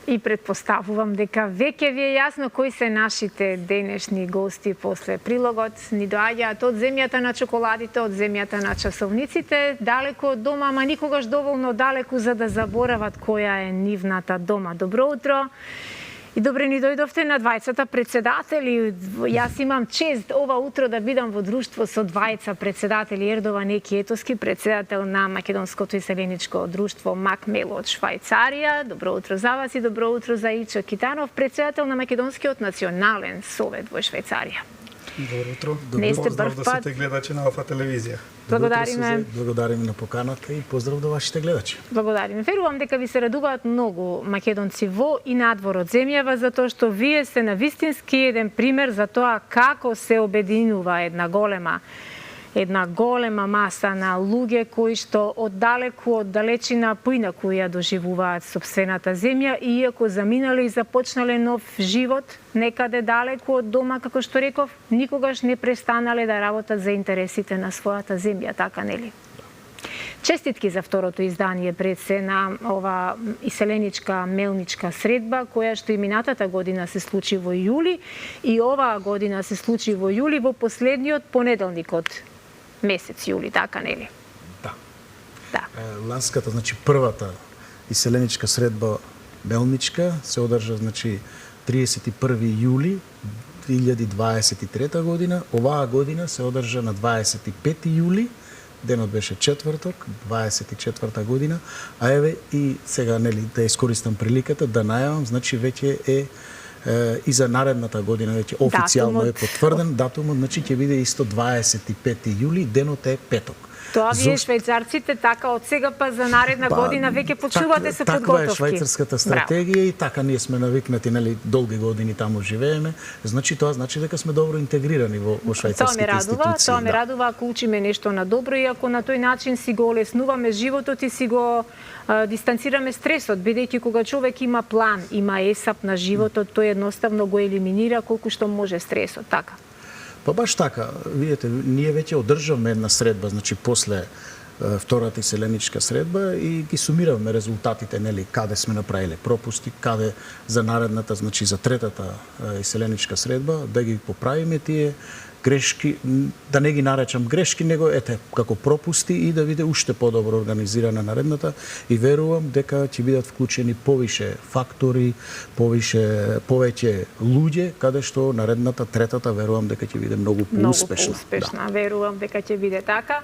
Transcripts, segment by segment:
И предпоставувам дека веќе ви е јасно кои се нашите денешни гости после прилогот. Ни доаѓаат од земјата на чоколадите, од земјата на часовниците, далеко од дома, ама никогаш доволно далеку за да заборават која е нивната дома. Добро утро! И добре ни дојдовте на двајцата председатели. Јас имам чест ова утро да бидам во друштво со двајца председатели. Ердован Екиетовски, председател на Македонското иселеничко друштво МакМело од Швајцарија. Добро утро за вас и добро утро за Ичо Китанов, председател на Македонскиот национален совет во Швајцарија. Добро утро. Не сте поздрав прв до пат. сите гледачи на Алфа телевизија. Благодариме. Благодариме на поканата и поздрав до вашите гледачи. Благодариме. Верувам дека ви се радуваат многу македонци во и надвор од земјава, затоа што вие сте на вистински еден пример за тоа како се обединува една голема маса на луѓе кои што оддалеку, од далечина поинаку ја доживуваат сопствената земја, иако заминале и започнале нов живот некаде далеку од дома, како што реков, никогаш не престанале да работат за интересите на својата земја, така нели? Честитки за второто издание пред се на ова иселеничка мелничка средба, која што и минатата година се случи во јули и оваа година се случи во јули во последниот понеделник од месец јули, така нели? Да. Да. Ланската, значи првата иселеничка средба мелничка се одржа, значи 31 јули 2023 година. Оваа година се одржа на 25 јули, денот беше четврток, 24 година, а еве и сега нели да искористам приликата да најавам, значи веќе е и за наредната година веќе официјално е потврден датумот, значи ќе биде исто 25 јули, денот е петок. Тоа вие швајцарците така од сега па за наредна година веќе почнувате со подготовки. Таква е швајцарската стратегија и така ние сме навикнати, нели, долги години таму живееме. Значи тоа значи дека сме добро интегрирани во швајцарските институции. Тоа ме радува ако учиме нешто на добро и ако на тој начин си го олеснуваме животот и си го дистанцираме стресот, бидејќи кога човек има план, има есап на животот, тој едноставно го елиминира колку што може стресот, така. Па баш така, видите, ние веќе одржавме една средба, значи после втората иселеничка средба и ги сумиравме резултатите, нели, каде сме направиле пропусти, каде за наредната, значи за третата иселеничка средба, да ги поправиме тие грешки, да не ги наречам грешки, него ете како пропусти и да биде уште подобро организирана наредната и верувам дека ќе бидат вклучени повише фактори, повеќе луѓе, каде што наредната третата верувам дека ќе биде многу поуспешна. Многу поуспешна, верувам дека ќе биде така.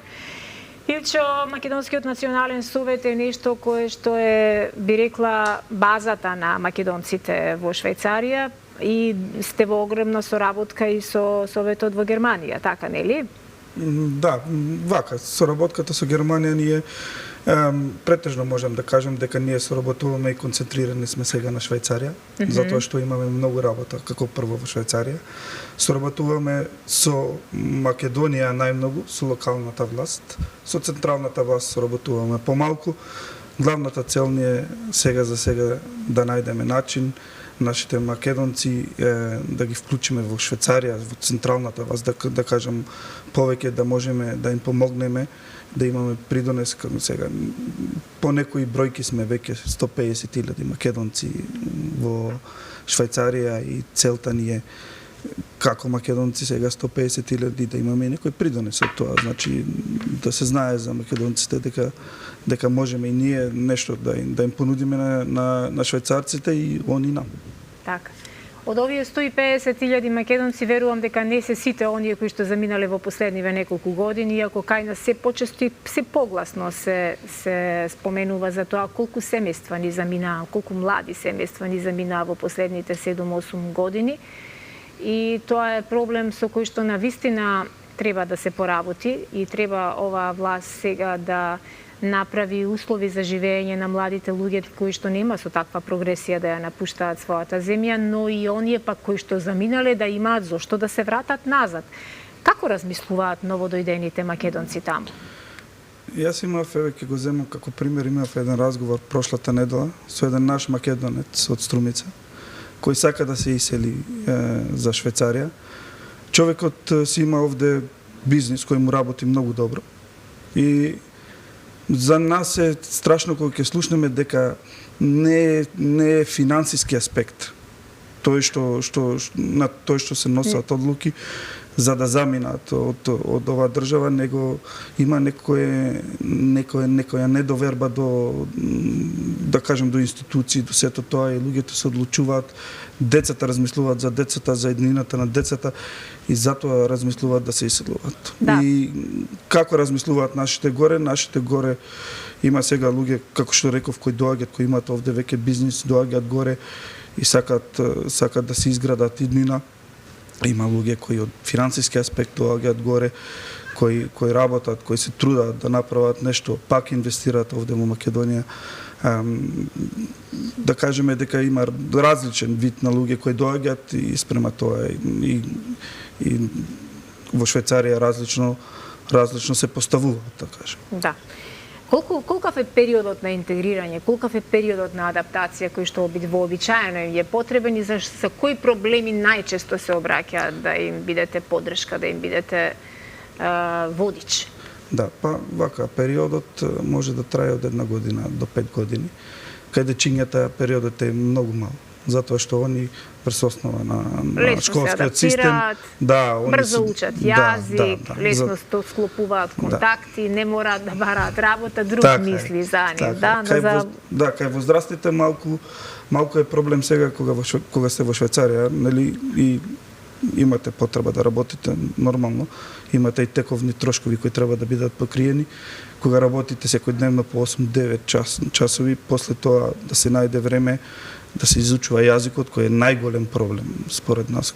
Илчо, Македонскиот национален совет е нешто кое што е, би рекла, базата на македонците во Швајцарија и сте во огромна соработка и со Советот во Германија, така нели? Да, вака, соработката со Германија ние претежно можам да кажам дека ние соработуваме и концентрирани сме сега на Швајцарија, затоа што имаме многу работа како прво во Швајцарија. Соработуваме со Македонија најмногу, со локалната власт, со централната власт соработуваме помалку. Главната цел ни е сега за сега да најдеме начин нашите македонци да ги вклучиме во Швајцарија, во централната власт, да кажам повеќе да можеме да им помогнеме, да имаме придонес кон сега. По некои бројки сме веќе 150.000 македонци во Швајцарија и целта ни е како македонци сега 150.000 да имаме некој придонес од тоа. Значи да се знае за македонците дека можеме и ние нешто да им понудиме на швајцарците и они нам. Така. Од овие 150.000 македонци верувам дека не се сите оние кои што заминале во последниве неколку години, иако кај нас се почесто и се погласно се споменува за тоа колку семејства ни заминаа, колку млади семејства ни заминаа во последните 7-8 години. И тоа е проблем со кој што навистина треба да се поработи и треба оваа власт сега да направи услови за живење на младите луѓе кои што нема со таква прогресија да ја напуштаат својата земја, но и оние пак кои што заминале да имаат зошто да се вратат назад. Како размислуваат новодојдените македонци таму? Јас имав, еве ќе го земам како пример, имав еден разговор прошлата недела со еден наш македонец од Струмица, кој сака да се исели за Швајцарија. Човекот си има овде бизнис кој му работи многу добро и За нас е страшно кога ќе слушнеме дека не е финансиски аспект тој што се носат одлуки за да заминат од оваа држава, него има некоја недоверба до, да кажем, до институции, до сето тоа, и луѓето се одлучуваат, децата размислуваат за децата, за еднината на децата, и затоа размислуваат да се иселуваат. Да. И како размислуваат нашите горе има сега луѓе, како што реков, кои доаѓаат, кои имаат овде веќе бизнис, доаѓаат горе и сакаат да се изградат иднина. Има луѓе кои од финансиски аспект доаѓаат горе, кои работат, кои се трудат да направат нешто, пак инвестираат овде во Македонија. Да кажеме дека има различен вид на луѓе кои доаѓаат и спрема тоа и во Швајцарија различно се поставуваат, да кажем. Да. Колкав е периодот на интегрирање, колкав е периодот на адаптација кој што вообичаено им е потребен и за кои проблеми најчесто се обраќаат да им бидете поддршка, да им бидете водич? Да, па вака, периодот може да трае од 1 година до 5 години. Кај дечињата периодот е многу мал, затоа што они врз основа на школскиот систем, брзо учат јазик, лесно склопуваат контакти, не мораат да бараат работа, друг мисли за нив. Кај возрастите малку е проблем сега кога сте во Швајцарија, нели, и имате потреба да работите нормално, имате и тековни трошкови кои треба да бидат покриени. Кога работите секојдневно по 8-9 часови, после тоа да се најде време да се изучува јазикот, кој е најголем проблем според нас,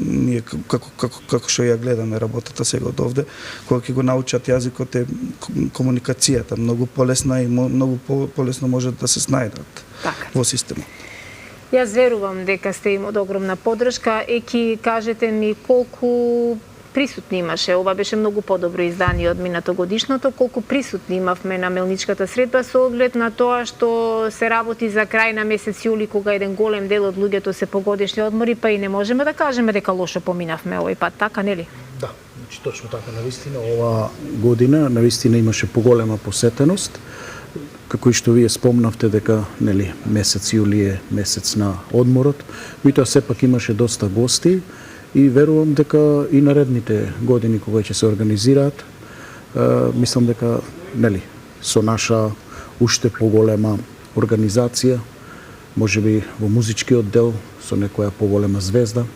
ние како што ја гледаме работата сега од овде, кога ќе го научат јазикот е комуникацијата многу полесна и многу полесно можат да се снајдат во системот. Јас верувам дека сте им од огромна поддршка. Еки, кажете ми колку присутни имаше, ова беше многу подобро издание од минатогодишното, колку присутни имавме на Мелничката средба со оглед на тоа што се работи за крај на месец јули, кога еден голем дел од луѓето се по годишни одмори, па и не можеме да кажеме дека лошо поминавме овој пат, така нели? Да, значи точно така, навистина оваа година навистина имаше поголема посетеност. Како и што вие спомнавте дека нели месец јули е месец на одморот, меѓутоа сепак имаше доста гости и верувам дека и наредните години кога ќе се организираат, мислам дека нели со наша уште поголема организација, можеби во музичкиот дел со некоја поголема звезда,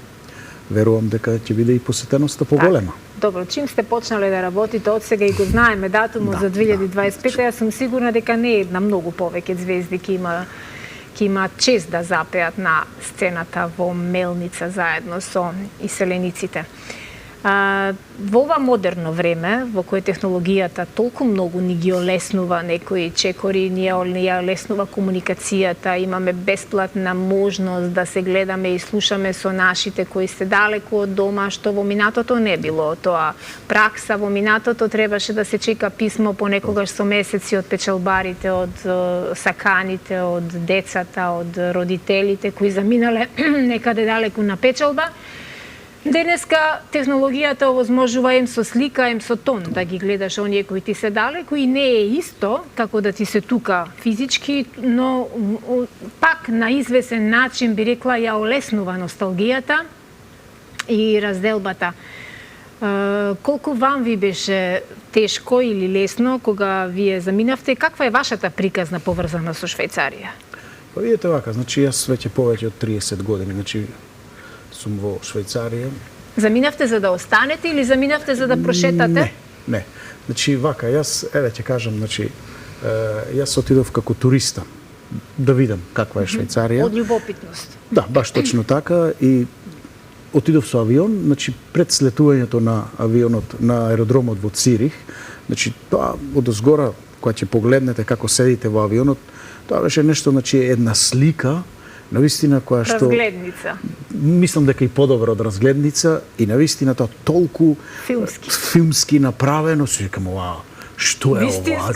верувам дека ќе биде и посетеността поголема. Добро, чим сте почнале да работите од сега и го знаеме датумот за 2025, јас сум сигурна дека не една многу повеќе звезди ќе имаат чест да запеат на сцената во Мелница заедно со иселениците. Во ова модерно време, во кое технологијата толку многу ни ги олеснува некои чекори, ни ја олеснува комуникацијата, имаме бесплатна можност да се гледаме и слушаме со нашите кои се далеку од дома, што во минатото не било тоа пракса. Во минатото требаше да се чека писмо понекогаш со месеци од печалбарите, од саканите, од децата, од родителите кои заминале некаде далеку на печалба. Денеска технологијата овозможува им со слика, им со тон да ги гледаш оние кои ти се далеку и не е исто како да ти се тука физички, но пак на извесен начин би рекла ја олеснува носталгијата и разделбата. Колку вам ви беше тешко или лесно кога вие заминавте? Каква е вашата приказна поврзана со Швајцарија? Па видите вака, значи јас веќе повеќе од 30 години, значи сум во Швајцарија. Заминавте за да останете или заминавте за да прошетате? Не. Значи вака, јас ќе кажам, значи јас отидов како туриста да видам каква е Швајцарија. Од љубопитност. Да, баш точно така, и отидов со авион, значи пред слетувањето на авионот на аеродромот во Цирих, значи тоа одозгора кога ќе погледнете како седите во авионот, тоа беше нешто, значи една слика навистина која што разгледница. Мислам дека и подобро од разгледница и навистина тоа толку филмски направено, си викам ова, што е ова?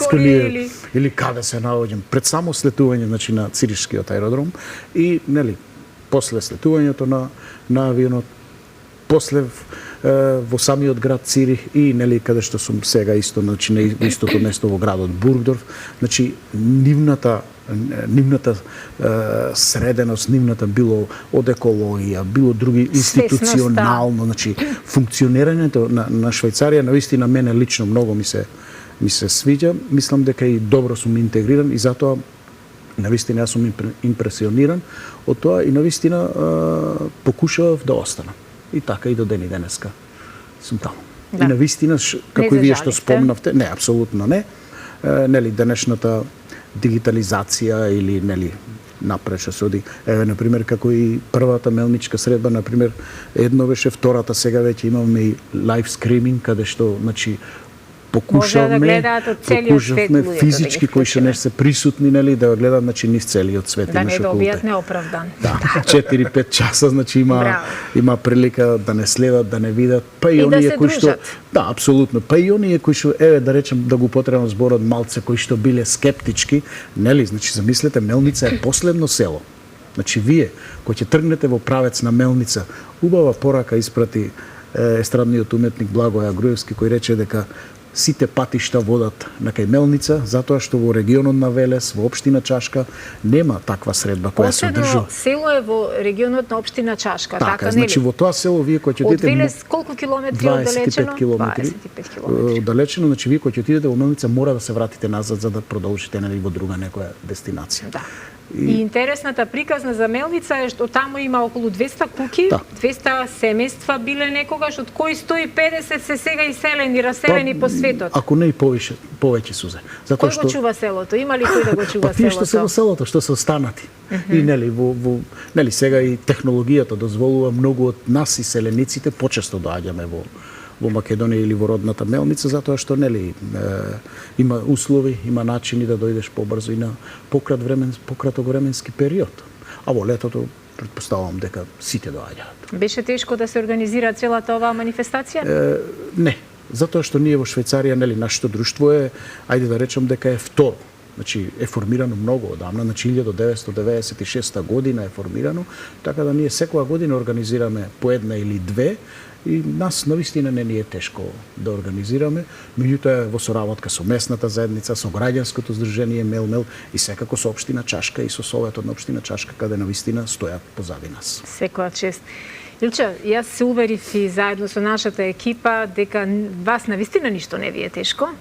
Или каде се наоѓам? Пред само слетување, значи на Циришкиот аеродром и нели после слетувањето на авионот, после во самиот град Цирих и нели каде што сум сега исто, значи на истото место во градот Бургдорф, значи нивната среденост, нивната било од екологија, било други институционално, значи функционирањето на Швајцарија навистина мене лично многу ми се свиѓа. Мислам дека и добро сум интегриран и затоа навистина јас сум импресиониран од тоа и навистина покушав да останам. И така и до ден и денеска сум таму. Да. И навистина, како и вие што спомнавте, не, апсолутно не, нели денешната дигитализација или нели напред што се оди. Еве на пример како и првата мелничка средба, на пример едно беше, втората сега веќе имаме и лайв скриминг каде што значи покушавме физички кои што не се присутни нели да гледаат значи низ целиот свет. Да не добијат неоправдан. Да, 4-5 часа значи има прилика да не следат, да не видат, па и оние кои што да, апсолутно, па и оние кои што еве да речем да го потребам зборот малце кои што биле скептички, нели, значи замислете Мелница е последно село. Значи вие кои ќе тргнете во правец на Мелница, убава порака испрати естрадниот уметник Благоја Груевски кој рече дека сите патишта водат на кај Мелница, затоа што во регионот на Велес, во општина Чашка, нема таква средба која се одржува. Село е во регионот на општина Чашка, така нели? Значи во тоа село вие кој ќе одидете од Велес колку километри оддалечено? 25 километри. Оддалечено, значи вие кој ќе отидете во Мелница мора да се вратите назад за да продолжите нели во друга некоја дестинација. Да. И интересната приказна за Мелница е што таму има околу 200 куки, 200 семејства биле некогаш, од кои 150 се сега иселени, раселени по светот. Ако не и повеќе сузе. Затоа кој го чува селото? Има ли кој да го чува селото? Тие што се во селото, што се останати. И нели нели сега и технологијата дозволува многу од нас иселениците почесто доаѓаме во Македонија или во родната Мелница, затоа што нели има услови, има начини да дојдеш побрзо и на пократок временски период. А во летото претпоставувам дека сите доаѓаат. Беше тешко да се организира целата оваа манифестација? Не, затоа што ние во Швајцарија нели нашето друштво е, ајде да речем дека е второ. Значи е формирано многу одамна, значи 1996 година е формирано, така да ние секоја година организираме по една или две и нас навистина не ни е тешко да организираме, меѓутоа во соработка со местната заедница, со граѓанското здружение Мелмел и секако со општина Чашка и со советот на општина Чашка каде навистина стојат позади нас. Секоја чест. Илче, јас се уверив и заедно со нашата екипа дека вас навистина ништо не ви е тешко.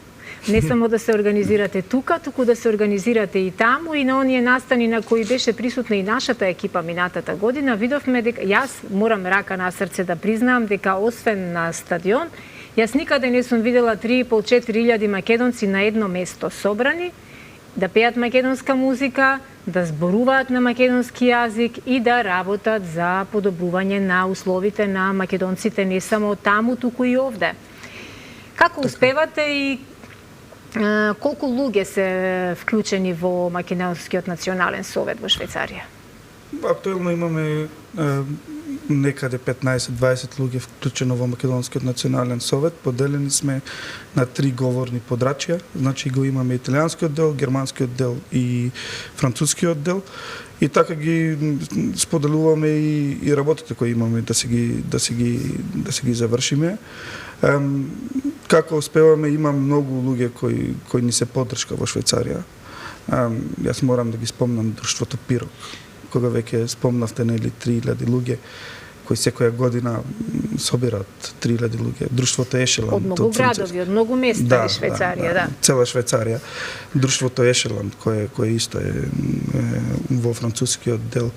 Не само да се организирате тука, туку да се организирате и таму и на оние настани на кои беше присутна и нашата екипа минатата година, видовме дека јас морам рака на срце да признаам дека освен на стадион, јас никаде не сум видела 3.500-4.000 македонци на едно место собрани, да пеат македонска музика, да зборуваат на македонски јазик и да работат за подобрување на условите на македонците не само таму, туку и овде. Како успевате и колку луѓе се вклучени во Македонскиот национален совет во Швајцарија? Актуелно имаме некаде 15-20 луѓе вклучено во Македонскиот национален совет. Поделени сме на 3 говорни подрачја. Значи го имаме италијанскиот дел, германскиот дел и францускиот дел. И така ги споделуваме и работите кои имаме да се ги завршиме. Како успеваме, има многу луѓе кои ни се поддршка во Швајцарија. Јас морам да ги спомнам друштвото Пирок, кога веќе спомнавте нели 3000 луѓе кои секоја година собираат 3000 луѓе. Друштвото Ешеланд. Од многу градови, од многу места во Швајцарија, да. Цела Швајцарија. Друштвото Ешеланд, кое исто е во францускиот дел.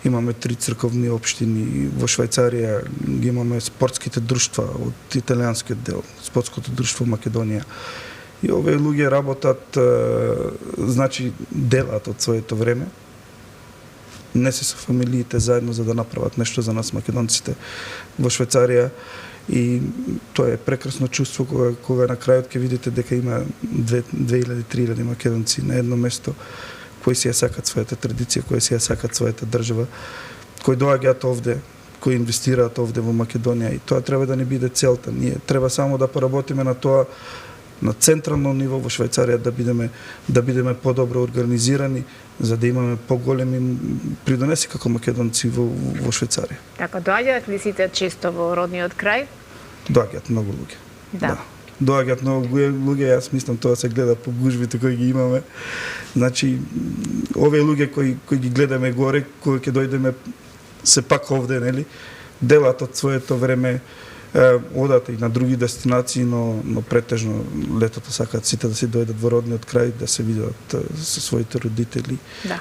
Имаме 3 црковни општини во Швајцарија, ги имаме спортските друштва од италијанскиот дел, спортското друштво Македонија. И овие луѓе работат, значи делат од своето време. Не се со фамилиите заедно за да направат нешто за нас македонците во Швајцарија. И тоа е прекрасно чувство кога на крајот ќе видите дека има 2000-3000 македонци на едно место кои си ја сакат својата традиција, кои си ја сакат својата држава, кои доаѓаат овде, кои инвестираат овде во Македонија и тоа треба да не биде целта. Ние треба само да поработиме на тоа на централно ниво во Швајцарија да бидеме подобро организирани за да имаме поголеми придонеси како македонци во Швајцарија. Така доаѓаат ли сите често во родниот крај? доаѓаат многу луѓе. Да. Доаѓаат многу луѓе, јас мислам тоа се гледа по гужвите кои ги имаме. Значи, овие луѓе кои ги гледаме горе, кои ќе дојдеме се пак овде, нели, делат од своето време, одат и на други дестинации, но претежно летото сакаат сите да си дојдат во родниот крај, да се видат со своите родители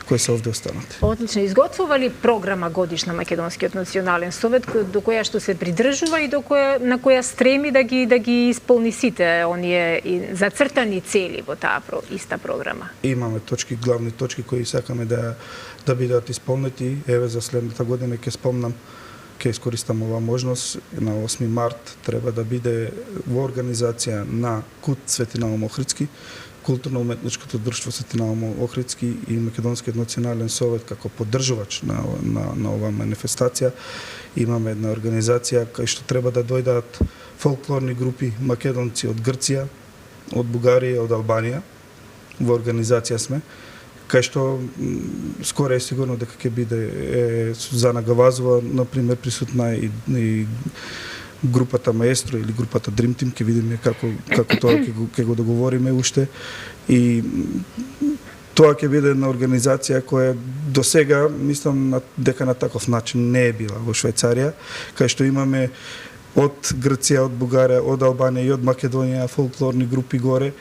кои се овде останати. Одлично. Изготвува ли програма годишна Македонскиот национален совет до која што се придржува и на која стреми да ги исполни сите оние зацртани цели во таа иста програма? Имаме главни точки кои сакаме да бидат исполнети. Еве за следната година ќе спомнам, ќе искористам оваа можност, на 8 март треба да биде во организација на КУТ Свети Наум Охридски, Културно-уметничкото друштво Свети Наум Охридски и Македонскиот национален совет како поддржувач на оваа манифестација. Имаме една организација кај што треба да дојдат фолклорни групи македонци од Грција, од Бугарија, од Албанија. Во организација сме, кај што скоро е сигурно дека ќе биде Сузана Гавазова, например, присутна и групата Маестро или групата Dream Team, ќе видиме како тоа ќе го договориме уште. И тоа ќе биде една организација која до сега, мислам дека на таков начин не е била во Швајцарија, кај што имаме од Грција, од Бугарија, од Албанија и од Македонија фолклорни групи горе,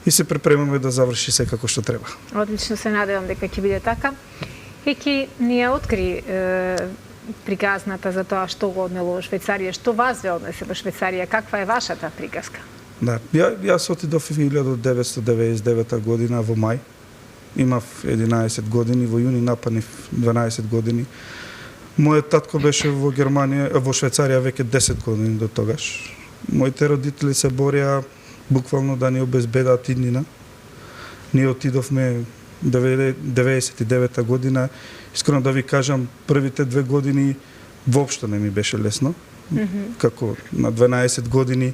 и се препремаме да заврши се како што треба. Одлично, се надевам дека ќе биде така. Еки ни ја откри приказната за тоа што го однело во Швајцарија, што вас ве однесе во Швајцарија, каква е вашата приказка? Да, јас отидов 1999 година во мај. Имав 11 години, во јуни напанив 12 години. Мојот татко беше во Швајцарија веќе 10 години до тогаш. Моите родители се борија буквално да ни обезбедаат иднина. Ние отидовме 99 година. Искрено да ви кажам, првите 2 години воопшто не ми беше лесно. Како на 12 години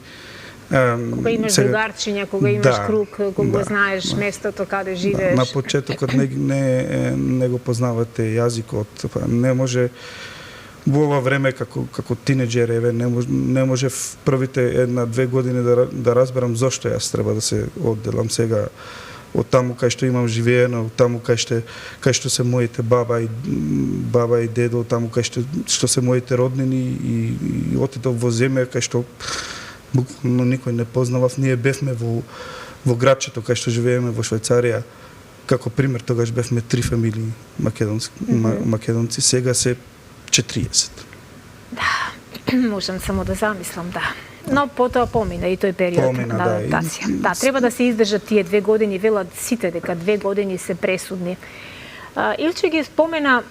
кога имаш другарчиња, кога имаш круг, кога знаеш местото каде живееш. На почетокот не го познавате јазикот, не може во ова време како тинеџер, еве, не може в првите 1-2 години да разберам зошто јас треба да се одделам сега од таму кај што имам живеено, од таму кај што се моите баба и дедо, од таму кај што се моите роднини, и отидов во земја кај што буквално никој не познавав. Ние бевме во градчето кај што живееме во Швајцарија. Како пример, тогаш бевме 3 фамилии македонци, сега се 40. Да, можам само да замислам, да. Но потоа помина и тој период на адаптација. Да, треба да се издржат тие 2 години, велат сите дека 2 години се пресудни. Илче ги спомена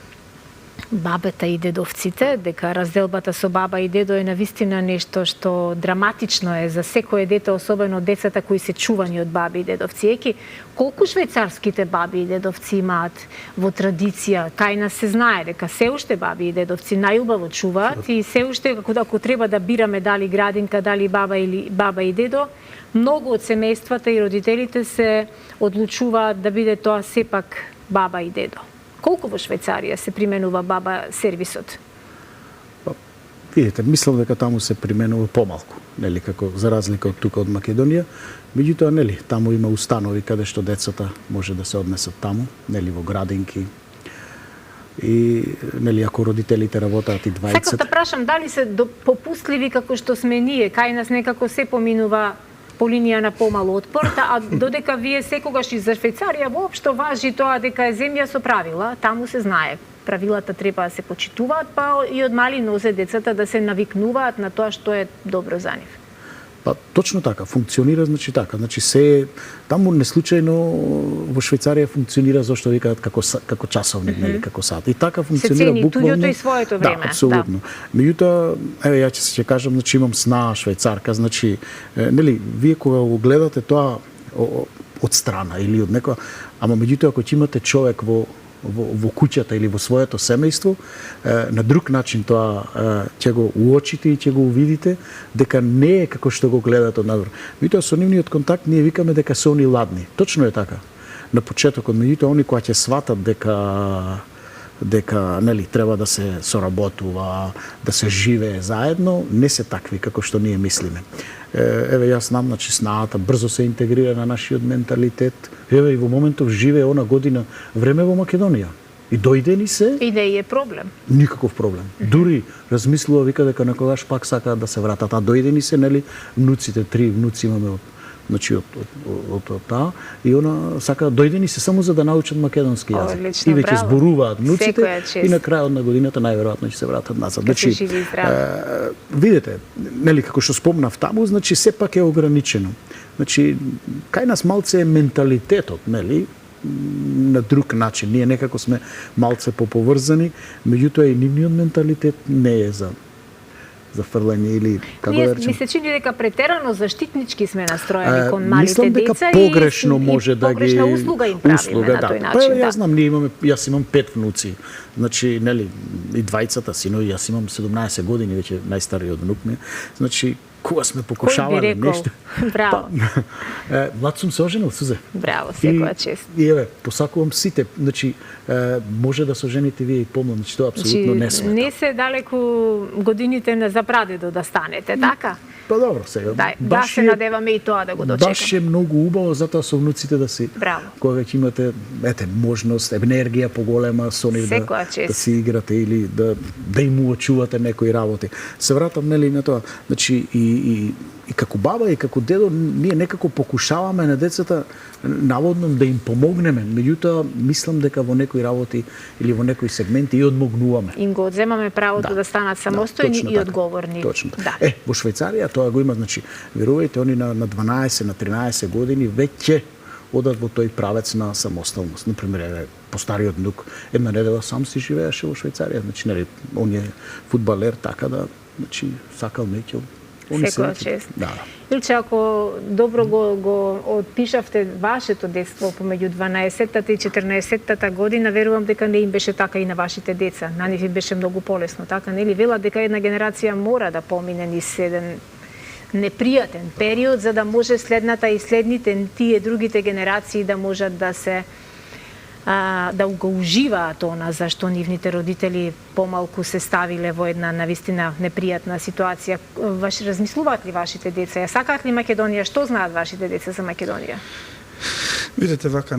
бабета и дедовците, дека разделбата со баба и дедо е навистина нешто што драматично е за секое дете, особено децата кои се чувани од баби и дедовци. Еки, колку швајцарските баби и дедовци имаат во традиција? Кај нас се знае дека се уште баби и дедовци најубаво чуваат и се уште ако треба да бираме дали градинка, дали баба и дедо, многу од семејствата и родителите се одлучуваат да биде тоа сепак баба и дедо. Колку во Швајцарија се применува баба сервисот? Видите, мислам дека таму се применува помалку, нели, како за разлика од тука од Македонија. Меѓутоа, нели, таму има установи каде што децата може да се однесат таму, нели, во градинки. И нели, ако родителите работаат и двајцата. Сакам да прашам дали се попустливи како што сме ние, кај нас некако се поминува по линија на помало отпор, а додека вие секогаш и за Швајцарија воопшто важи тоа дека е земја со правила, таму се знае. Правилата треба да се почитуваат, па и од мали нозе децата да се навикнуваат на тоа што е добро за нив. Па точно така, функционира така. Значи се таму неслучајно во Швајцарија функционира зошто викаат како часовник, нели, како сат. И така функционира буквално. Се цени туѓото и своето време. Да, апсолутно. Меѓутоа, еве ја ќе кажам, значи имам сна швајцарка, значи нели, вие кога го гледате тоа од страна или од некоја, ама меѓутоа ако ќе имате човек во куќата или во своето семејство, на друг начин тоа ќе го уочите и ќе го увидите дека не е како што го гледате од надвор. Меѓутоа со нивниот контакт ние викаме дека се они ладни. Точно е така. На почетокот, меѓутоа они кога ќе сватат дека дека нели треба да се соработува, да се живее заедно, не се такви како што ние мислиме. Еве јас знам, значи снаата брзо се интегрира на нашиот менталитет. Еве и во моментов живее она година време во Македонија. И дојде ни се... И не е проблем. Никаков проблем. Дури размислува, вика дека некогаш пак сака да се вратат. А дојде ни се, нели, внуците, 3 внуци имаме од таа, и она сака, дојде ни се само за да научат македонски јазик. Одлично, и веќе зборуваат внуците и на крајот на годината најверојатно ќе се вратат назад. Значи, видите, нели, како што спомнав таму, значи сепак е ограничено. Значи, кај нас малце е менталитетот, нели, на друг начин. Ние некако сме малце поповрзани, меѓутоа и нивниот менталитет не е за фрлање или како да речем. Ми се чини дека претерано заштитнички сме настроени кон малите мислам дека деца погрешно може да ги погрешна услуга им правиме на тој начин. Па, јас знам, јас имам 5 внуци. Значи, нели, и двајцата синови, јас имам 17 години, веќе најстариот внук ми. Значи, кога сме покушавале нешто. Браво. Млад сум се оженил, Сузе. Браво, секоја чест. И еве, посакувам сите, значи, може да се ожените вие и помлади, значи тоа апсолутно не смета. Не се далеку годините за прадедо да станете, така? Па добро, сега. Да се надеваме и тоа да го дочекаме. Баш е многу убаво, затоа со внуците да си... Браво. Кога веќе имате, можност, енергија поголема со нив да си играте или да им уочувате некои работи. Се вратам, нели, на тоа. Значи, и како баба и како дедо, ние некако покушаваме на децата наводно да им помогнеме, меѓутоа мислам дека во некои работи или во некои сегменти и одмогнуваме. Им го одземаме правото да станат самостојни и одговорни. Точно. Да. Во Швајцарија тоа го има, значи, верувајте, они на 12, на 13 години веќе одат во тој правец на самостојност. Например, постариот внук една недела сам си живееше во Швајцарија, значи, нели, он е фудбалер, така да, значи, сакал меќе. Секоја чест. Да. Илче, ако добро го опишавте вашето детство помеѓу 12-тата и 14-тата година, верувам дека не им беше така и на вашите деца. На нив им беше многу полесно, така, нели? Велат дека една генерација мора да помине низ еден непријатен период за да може следната и следните тие другите генерации да можат да се да го уживаат она зашто нивните родители помалку се ставиле во една навистина непријатна ситуација. Размислуваат ли вашите деца? Ја сакаат ли Македонија? Што знаат вашите деца за Македонија? Видете вака,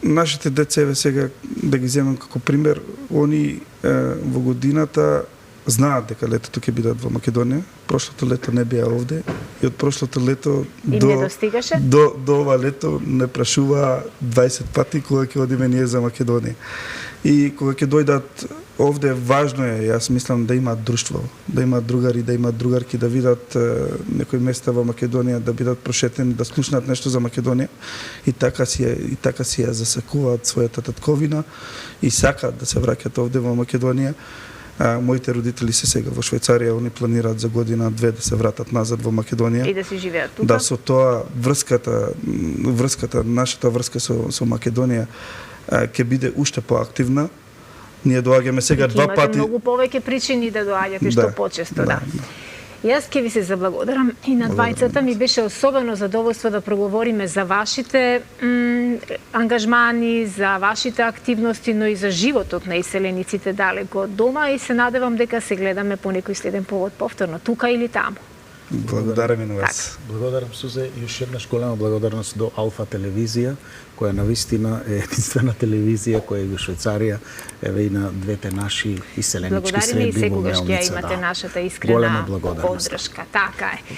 нашите деца, еве сега да ги земам како пример, они во годината знаат дека летото ќе бидат во Македонија. Прошлото лето не беа овде и од прошлото лето до ова лето не прашува 20 пати кога ќе одиме ние за Македонија. И кога ќе дојдат овде, важно е, јас мислам, да имаат друштво, да имаат другари, да имаат другарки, да видат некои места во Македонија, да бидат прошетени, да слушнат нешто за Македонија и така си ја засакуваат својата татковина и сакаат да се враќаат овде во Македонија. Моите родители се сега во Швајцарија, они планираат за година-две да се вратат назад во Македонија. И да си живеат тука. Да, со тоа нашата врска со Македонија ќе биде уште поактивна. Ние доаѓаме сега два пати. Имате многу повеќе причини да доаѓате што почесто, да. Јас ќе ви се заблагодарам и на двајцата. Ми беше особено задоволство да проговориме за вашите ангажмани, за вашите активности, но и за животот на иселениците далеко од дома и се надевам дека се гледаме по некој следен повод повторно, тука или таму. Благодарам и на вас. Благодарам, Сузе, и уште еднаш голема благодарност до Алфа телевизија, која навистина е единствена телевизија која е во Швајцарија, еве и на двете наши иселенички средби во Мелница. Благодариме и секогаш ќе имате нашата искрена поддршка. Така е.